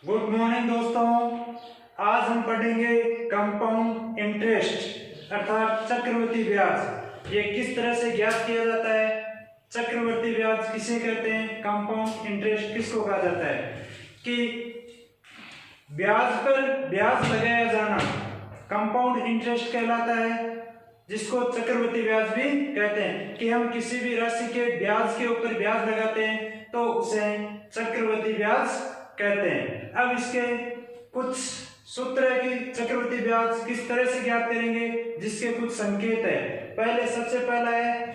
Good morning दोस्तों। आज हम पढ़ेंगे कंपाउंड इंटरेस्ट अर्थात चक्रवृद्धि ब्याज। ये किस तरह से ज्ञात किया जाता है, चक्रवृद्धि ब्याज किसे कहते हैं, कंपाउंड इंटरेस्ट किसको कहा जाता है। कि ब्याज पर ब्याज लगाया जाना कंपाउंड इंटरेस्ट कहलाता है, जिसको चक्रवृद्धि ब्याज भी कहते हैं। कि हम किसी भी राशि के ब्याज के ऊपर ब्याज लगाते हैं तो उसे चक्रवृद्धि ब्याज कहते हैं। अब इसके कुछ सूत्र है कि चक्रवृद्धि ब्याज किस तरह से ज्ञात करेंगे, जिसके कुछ संकेत है। पहले सबसे पहला है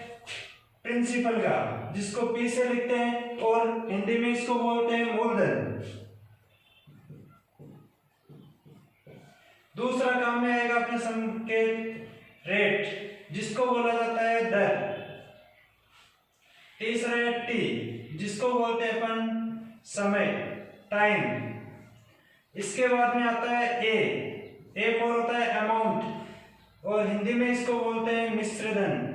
प्रिंसिपल का, जिसको पी से लिखते हैं और हिंदी में इसको बोलते हैं मूलधन। दूसरा काम में आएगा अपने संकेत रेट, जिसको बोला जाता है दर। तीसरा है टी, जिसको बोलते हैं अपन समय, टाइम। इसके बाद में आता है ए और होता है अमाउंट और हिंदी में इसको बोलते हैं मिश्र धन।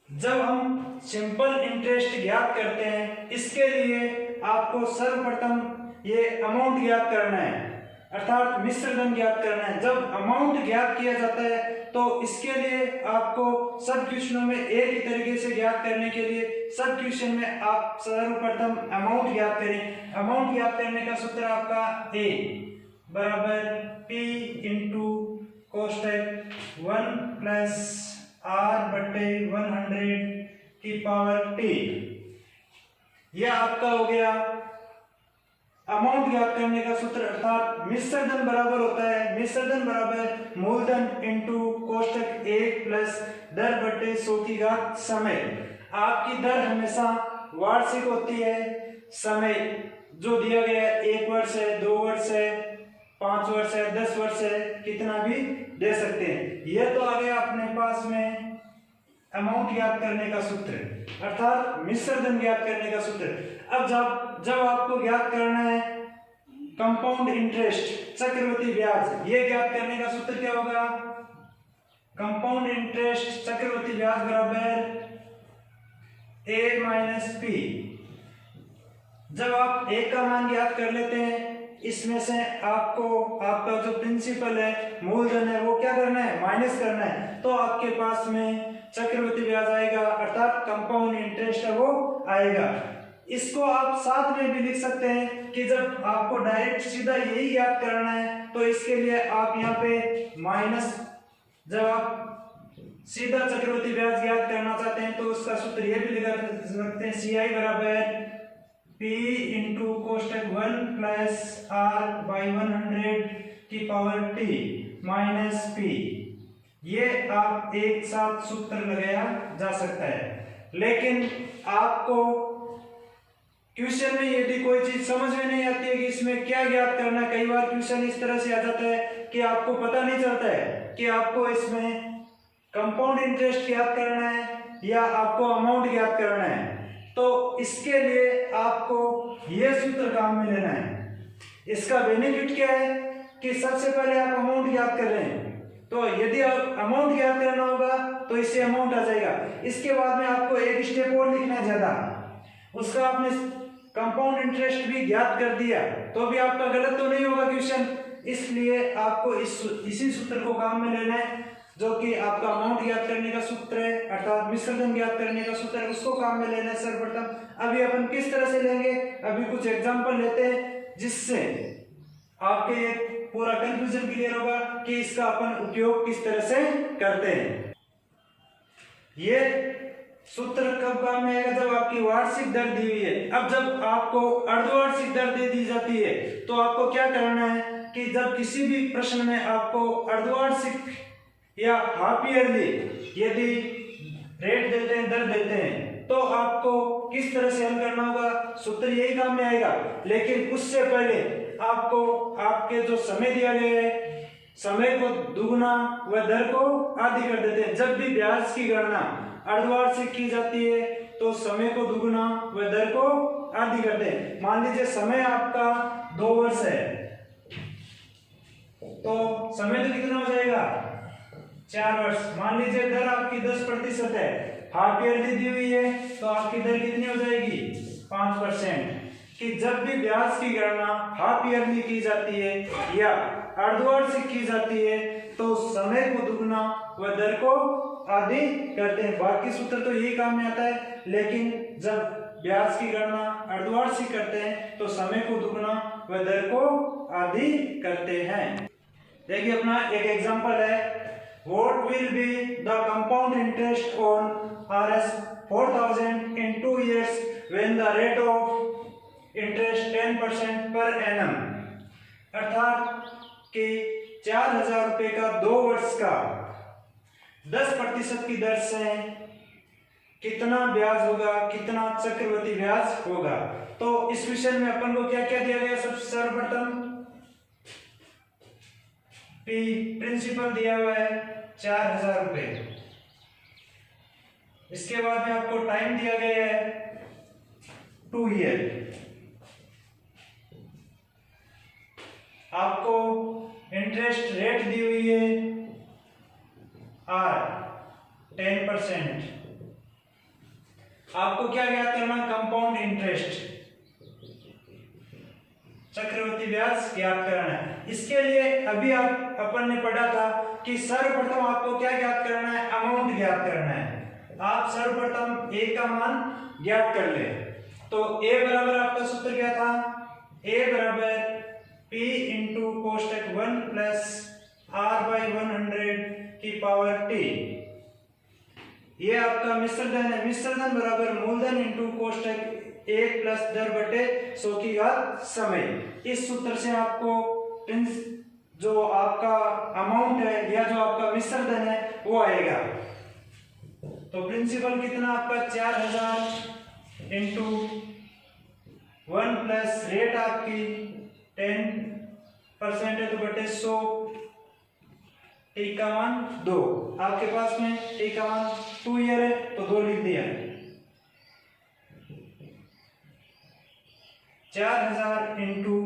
जब हम सिंपल इंटरेस्ट ज्ञात करते हैं, इसके लिए आपको सर्वप्रथम ये अमाउंट ज्ञात करना है अर्थात मिश्र धन ज्ञात करना है। जब अमाउंट ज्ञात किया जाता है तो इसके लिए आपको सब क्वेश्चनों में एक ही तरीके से ज्ञात करने के लिए सब क्वेश्चन में आप सर्वप्रथम अमाउंट ज्ञात करें। अमाउंट ज्ञात करने का सूत्र आपका ए बराबर पी इंटू कोष्टक 1 प्लस आर बटे 100 की पावर टी। यह आपका हो गया अमाउंट ज्ञात करने का सूत्र। अर्थात मिश्र धन बराबर होता है, मिश्र धन बराबर मूलधन इंटू कोष्टक 1 प्लस दर बटे 100 की घात समय। आपकी दर हमेशा वार्षिक होती है, समय जो दिया गया है 1 वर्ष है, 2 वर्ष है, 5 वर्ष है, 10 वर्ष है, कितना भी दे सकते हैं। यह तो आ गया अपने पास में अमाउंट ज्ञात करने का सूत्र अर्थात मिश्र धन ज्ञात करने का सूत्र। अब जब आपको ज्ञात करना है कंपाउंड इंटरेस्ट चक्रवृद्धि ब्याज, ये ज्ञात करने का सूत्र क्या होगा, कंपाउंड इंटरेस्ट चक्रवृद्धि ब्याज बराबर ए माइनस पी। जब आप ए का मान ज्ञात कर लेते हैं, इसमें से आपको आपका जो प्रिंसिपल है, मूलधन है, वो क्या करना है, माइनस करना है। तो आपके पास में चक्रवृद्धि ब्याज आएगा अर्थात कंपाउंड इंटरेस्ट है वो आएगा। इसको आप साथ में भी लिख सकते हैं कि जब आपको डायरेक्ट सीधा यही ज्ञात करना है तो इसके लिए आप यहाँ पे माइनस, जब आप सीधा चक्रवृद्धि ब्याज ज्ञात करना चाहते हैं तो उसका सूत्र ये भी लगा सकते हैं, सी आई बराबर पी इंटू कोष्टक 1 प्लस आर बाई 100 की पावर टी माइनस पी। ये आप एक साथ सूत्र लगाया जा सकता है। लेकिन आपको क्वेश्चन में यदि कोई चीज समझ में नहीं आती है कि इसमें क्या ज्ञात करना है, कई बार क्वेश्चन इस तरह से आ जाता है कि आपको पता नहीं चलता है कि आपको इसमें कंपाउंड इंटरेस्ट ज्ञात करना है या आपको अमाउंट ज्ञात करना है। तो इसके लिए आपको यह सूत्र काम में लेना है। इसका बेनिफिट क्या है कि सबसे पहले आप अमाउंट ज्ञात कर रहे हैं, तो यदि आप अमाउंट ज्ञात करना होगा तो इससे अमाउंट आ जाएगा। इसके बाद में आपको एक स्टेप और लिखना है ज्यादा, उसका आपने कंपाउंड इंटरेस्ट भी ज्ञात कर दिया तो भी आपका गलत तो नहीं होगा क्वेश्चन। इसलिए आपको इसी सूत्र को काम में लेना है, जो कि आपका अमाउंट ज्ञात करने का सूत्र है अर्थात मिश्र धन ज्ञात करने का सूत्र है, उसको काम में लेना है सर्वप्रथम। अभी अपन किस तरह से लेंगे, अभी कुछ एग्जांपल लेते हैं जिससे आपके पूरा कंफ्यूजन क्लियर होगा कि इसका अपन उपयोग किस तरह से करते हैं। ये सूत्र कब काम में आएगा, जब आपकी वार्षिक दर दी हुई है। अब जब आपको अर्धवार्षिक दर दे दी जाती है तो आपको क्या करना है कि जब किसी भी प्रश्न में आपको अर्धवार्षिक या हाफ ईयरली यदि रेट देते हैं, दर देते हैं, तो आपको किस तरह से हल करना होगा, सूत्र यही काम में आएगा। लेकिन उससे पहले आपको आपके जो समय दिया गया है, समय को दुगुना व दर को आधी कर देते हैं। जब भी ब्याज की गणना अर्धवार्षिक की जाती है तो समय को दुगुना व दर को आधी करते हैं। मान लीजिए समय आपका 2 वर्ष है तो समय तो कितना हो जाएगा, 4 वर्ष। मान लीजिए दर आपकी 10% है, हाफ ईयरली दी हुई है तो आपकी दर कितनी हो जाएगी, 5%। कि जब भी ब्याज की गणना हाफ ईयरली की जाती है या अर्धवार्षिक की जाती है तो समय को दुगना व दर को आधी करते हैं। बाकी सूत्र तो यही काम में आता है, लेकिन जब ब्याज की गणना अर्धवार्षिक करते हैं तो समय को दुगना व दर को आधी करते हैं। देखिए अपना एक एग्जांपल है, what will be the compound interest on Rs 4000 in 2 years when the rate of interest 10% per annum। अर्थात कि 4000 रुपए का 2 वर्ष का 10% की दर से कितना ब्याज होगा, कितना चक्रवृद्धि ब्याज होगा। तो इस विषय में अपन को क्या क्या दिया गया, सबसे सर्वप्रथम प्रिंसिपल दिया हुआ है 4000 रुपए। इसके बाद में आपको टाइम दिया गया है 2 ईयर। आपको इंटरेस्ट रेट दी हुई है R 10%। आपको क्या ज्ञात करना, कंपाउंड इंटरेस्ट, चक्रवृद्धि ब्याज ज्ञात करना है। इसके लिए अभी अपन ने पढ़ा था कि सर्वप्रथम आपको क्या ज्ञात करना है, अमाउंट ज्ञात करना है। आप सर्वप्रथम A का मान ज्ञात कर ले। तो A बराबर आपका सूत्र क्या था, A बराबर P इंटू कोष्टक 1 प्लस R बाई 100 की पावर T। ये आपका मिश्र धन है, मिश्र धन बराबर मूलधन इंटू कोष्टक 1 प्लस दर बटे 100 की घात समय। इस सूत्र से आपको जो आपका अमाउंट है या जो आपका मिश्र धन है वो आएगा। तो प्रिंसिपल कितना आपका 4000 इंटू 1 प्लस रेट आपकी 10% है तो बटे 100, टी का मान 2। आपके पास में टी का मान 2 ईयर है तो 2 लिख दिया। 4000 इंटू,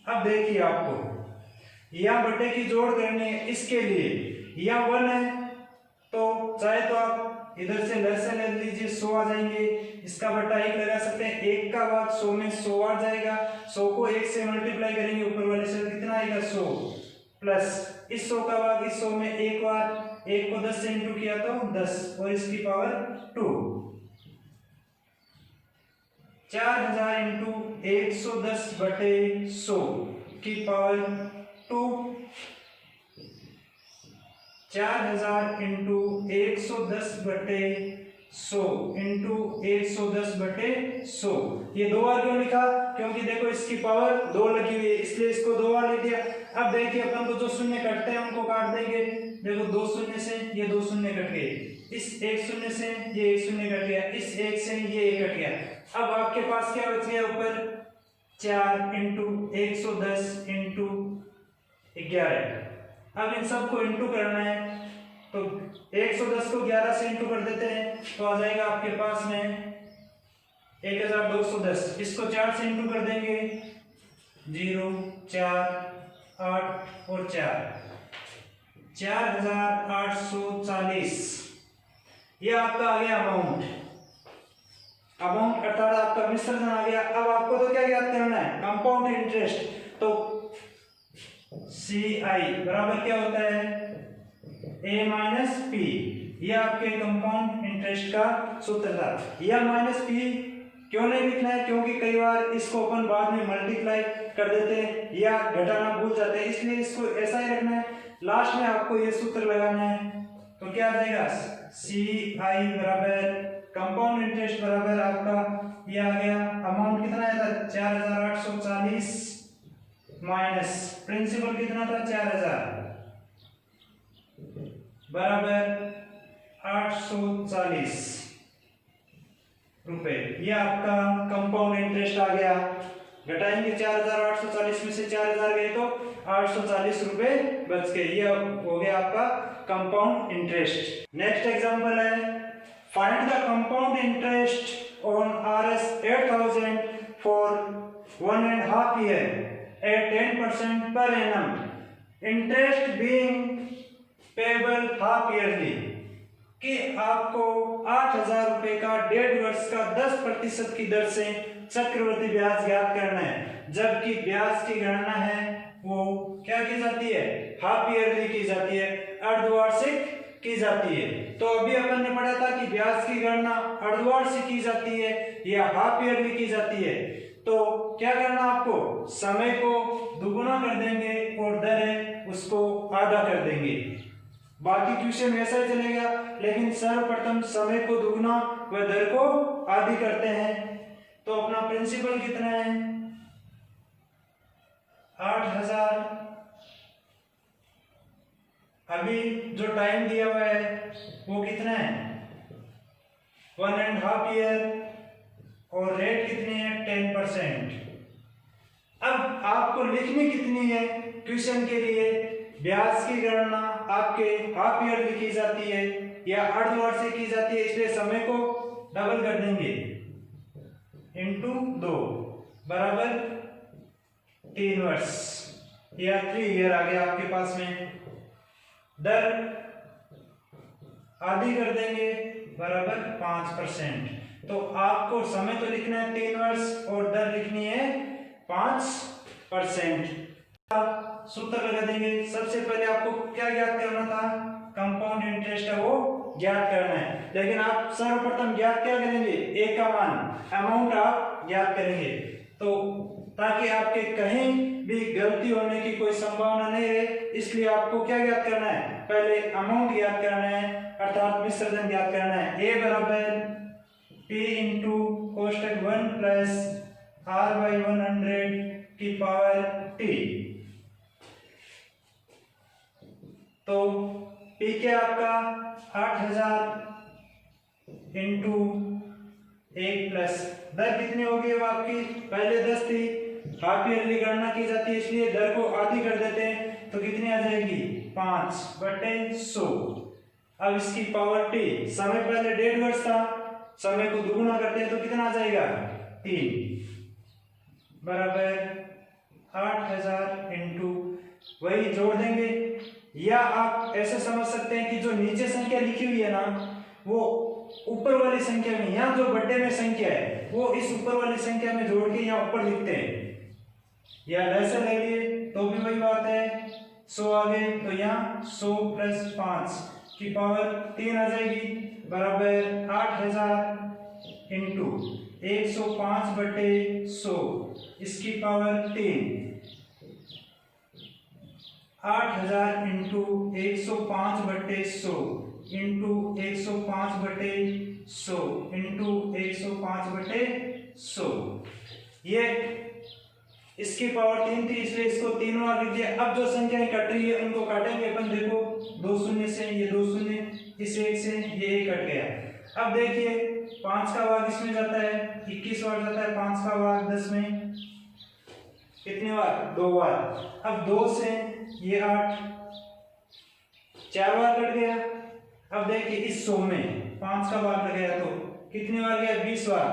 अब देखिए आपको या बटे की जोड़ करनी है, इसके लिए या 1 है तो चाहे तो आप इधर से लहसन ले लीजिए, 100 आ जाएंगे। इसका बटा 1 लगा सकते हैं, 1 का भाग 100 में 100 आ जाएगा। 100 को 1 से मल्टीप्लाई करेंगे ऊपर वाले से कितना आएगा 100 प्लस इस 100 का भाग इस 100 में एक बार 1 को 10 से इंटू किया तो 10 और इसकी पावर 2। 4000 इंटू 110 बटे 100 की पावर 2। 4000 इंटू 110 बटे 100 इंटू 110 बटे 100। ये 2 बार क्यों लिखा, क्योंकि देखो इसकी पावर 2 लगी हुई है इसलिए इसको 2 बार लिख दिया। अब देखिए अपन को जो शून्य कटते हैं उनको काट देंगे। देखो 2 शून्य से ये 2 शून्य कट गए, इस 1 शून्य से ये 1 शून्य कट गया, इस 1 से ये 1 कट गया। अब आपके पास क्या बच गया ऊपर 4 इंटू 110 इंटू 11। अब इन सबको इंटू करना है तो 110 को 11 से इंटू कर देते हैं तो आ जाएगा आपके पास में 1210। इसको 4 से इंटू कर देंगे 0 4 8 और 4 4840। ये आपका आ गया अमाउंट अर्थात आपका मिश्र धन आ गया। अब आपको तो क्या ज्ञात करना है, कंपाउंड इंटरेस्ट। तो CI बराबर क्या होता है A माइनस पी। यह आपके कंपाउंड इंटरेस्ट का सूत्र था। या माइनस पी क्यों नहीं लिखना है, क्योंकि कई बार इसको अपन बाद में मल्टीप्लाई कर देते हैं या घटाना भूल जाते हैं, इसलिए इसको ऐसा ही रखना है। लास्ट में आपको ये सूत्र लगाना है तो क्या आ जाएगा CI बराबर कंपाउंड इंटरेस्ट बराबर आपका ये आ गया अमाउंट कितना आया था 4840 माइनस प्रिंसिपल कितना था 4000 बराबर 840 रुपए। ये आपका कंपाउंड इंटरेस्ट आ गया। घटाएंगे 4840 में से 4000 गए तो 840 रुपए बच गए। ये हो गया आपका कंपाउंड इंटरेस्ट। नेक्स्ट एग्जांपल है, find the compound interest on Rs 8000 for 1.5 year at 10% per annum, interest being payable half yearly। कि आपको 8,000 रुपए का 1.5 वर्ष का 10% की दर से चक्रवृद्धि ब्याज ज्ञात करना है, जबकि ब्याज की गणना है वो क्या की जाती है, हाफ ईयरली की जाती है, अर्धवार्षिक की जाती है। तो अभी अपन ने पढ़ा था कि ब्याज की गणना अर्धवार्षिक की जाती है या हाफ ईयरली की जाती है। तो क्या करना, आपको समय को दुगुना कर देंगे और दर है उसको आधा कर देंगे। बाकी क्वेश्चन वैसा ही चलेगा, लेकिन सर्वप्रथम समय को दुगुना व दर को आधी करते हैं। तो अपना प्रिंसिपल कितना है, 8,000। अभी जो टाइम दिया हुआ है वो कितना है, 1.5 ईयर, और रेट कितनी है, 10%। अब आपको लिखनी कितनी है क्वेश्चन के लिए, ब्याज की गणना आपके हाफ ईयरली की जाती है या अर्धवार्षिक की जाती है, इसलिए समय को डबल कर देंगे, इंटू 2 बराबर 3 वर्ष या 3 ईयर आ गया आपके पास में। दर आधी कर देंगे बराबर 5%। तो आपको समय तो लिखना है 3 वर्ष और दर लिखनी है 5%। सूत्र लगा देंगे। सबसे पहले आपको क्या ज्ञात करना था, कंपाउंड इंटरेस्ट है वो ज्ञात करना है, लेकिन आप सर्वप्रथम ज्ञात क्या करेंगे, ए का मान, अमाउंट आप ज्ञात करेंगे, तो ताकि आपके कहीं भी गलती होने की कोई संभावना नहीं रहे, इसलिए आपको क्या ज्ञात करना है, पहले अमाउंट ज्ञात करना है, अर्थात मिश्रधन ज्ञात करना है। ए बराबर P इंटू कोष्टक 1 प्लस R/100 की पावर T। तो P क्या आपका 8,000 इंटू 1 प्लस दर कितनी होगी, वो आपकी पहले 10 थी, हाफ ईयरली गणना की जाती है इसलिए दर को आधी कर देते हैं, तो कितनी आ जाएगी 5/100। अब इसकी पावर T, समय पहले 1.5 वर्ष था, समय को दुगुना करते हैं तो कितना आ जाएगा 3 बराबर 8,000 इंटू, वही जोड़ देंगे, या आप ऐसे समझ सकते हैं कि जो नीचे संख्या लिखी हुई है ना, वो ऊपर वाली संख्या में, यहाँ जो बट्टे में संख्या है वो इस ऊपर वाली संख्या में जोड़ के यहाँ ऊपर लिखते हैं, या ऐसे ले लिए तो भी वही बात है। 100 आ गए तो यहाँ 100 प्लस 5 की पावर 3 आ जाएगी बराबर 8,000 इंटू 105/100, इसकी पावर 3, 8,000 इंटू 105/100 इंटू 105/100 इंटू 105/100, ये इसकी पावर 3 थी इसलिए इसको 3 बार लिख दिया। अब जो संख्याएं कट रही है उनको काटेंगे अपन, देखो 2 शून्य से ये 2 शून्य, इस 1 से ये 1 कट गया। अब देखिए 5 का भाग इसमें जाता है 21 बार जाता है, 5 का भाग 10 में कितनी बार, 2 बार। अब 2 से ये 8, 4 बार कट गया। अब देखिए इस 100 में 5 का भाग लगाया तो कितनी बार गया, 20 बार,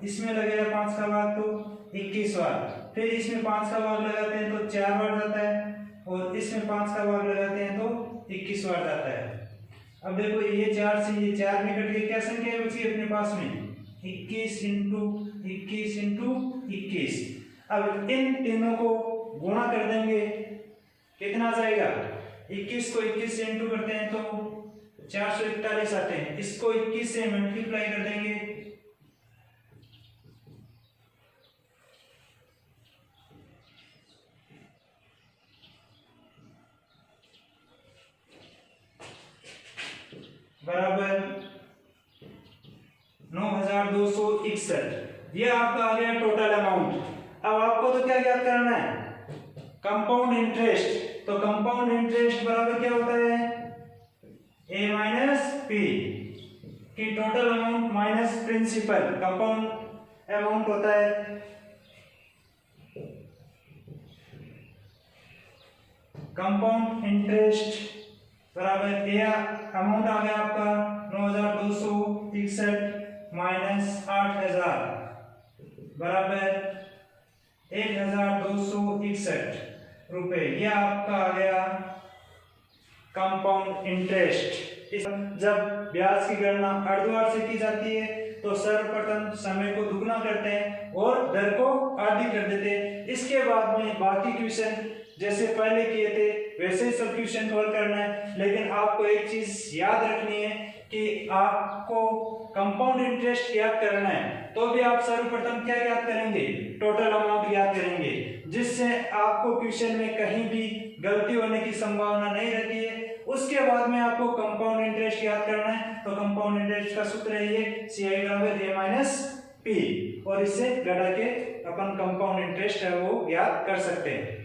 इसमें लगेगा 5 का भाग तो 21 बार, फिर इसमें 5 का भाग लगाते हैं तो 4 बार जाता है, और इसमें 5 का भाग लगाते हैं तो 21 बार जाता है। अब देखो ये 4 से ये 4 में कट गई, क्या संख्या बची अपने पास में, 21 इंटू 21 इंटू 21। अब इन तीनों को गुणा कर देंगे, कितना आ जाएगा, 21 को 21 से इंटू करते हैं तो 441 आते हैं, इसको 21 से मल्टीप्लाई कर देंगे, बराबर 9,261। ये आपका आ गया टोटल अमाउंट। अब आपको तो क्या ज्ञात करना है, कंपाउंड इंटरेस्ट। तो कंपाउंड इंटरेस्ट बराबर क्या होता है, A माइनस P की total amount minus principal, compound amount होता है कंपाउंड इंटरेस्ट बराबर ए, अमाउंट आ गया आपका 9,261 माइनस 8,000 बराबर 1,261 रुपए। यह आपका आ गया कंपाउंड इंटरेस्ट। जब ब्याज की गणना अर्धवार से की जाती है तो सर्वप्रथम समय को दुगना करते हैं और दर को आधी कर देते हैं। इसके बाद में बाकी क्वेश्चन जैसे पहले किए थे वैसे ही सब क्वेश्चन सॉल्व करना है। लेकिन आपको एक चीज याद रखनी है कि आपको कंपाउंड इंटरेस्ट ज्ञात करना है तो भी आप सर्वप्रथम क्या ज्ञात करेंगे, टोटल अमाउंट ज्ञात करेंगे, जिससे आपको क्वेश्चन में कहीं भी गलती होने की संभावना नहीं रहती है। उसके बाद में आपको कंपाउंड इंटरेस्ट ज्ञात करना है तो कंपाउंड इंटरेस्ट का सूत्र है ये CI बराबर A माइनस P, और इससे घटा के अपन कंपाउंड इंटरेस्ट है वो ज्ञात कर सकते हैं।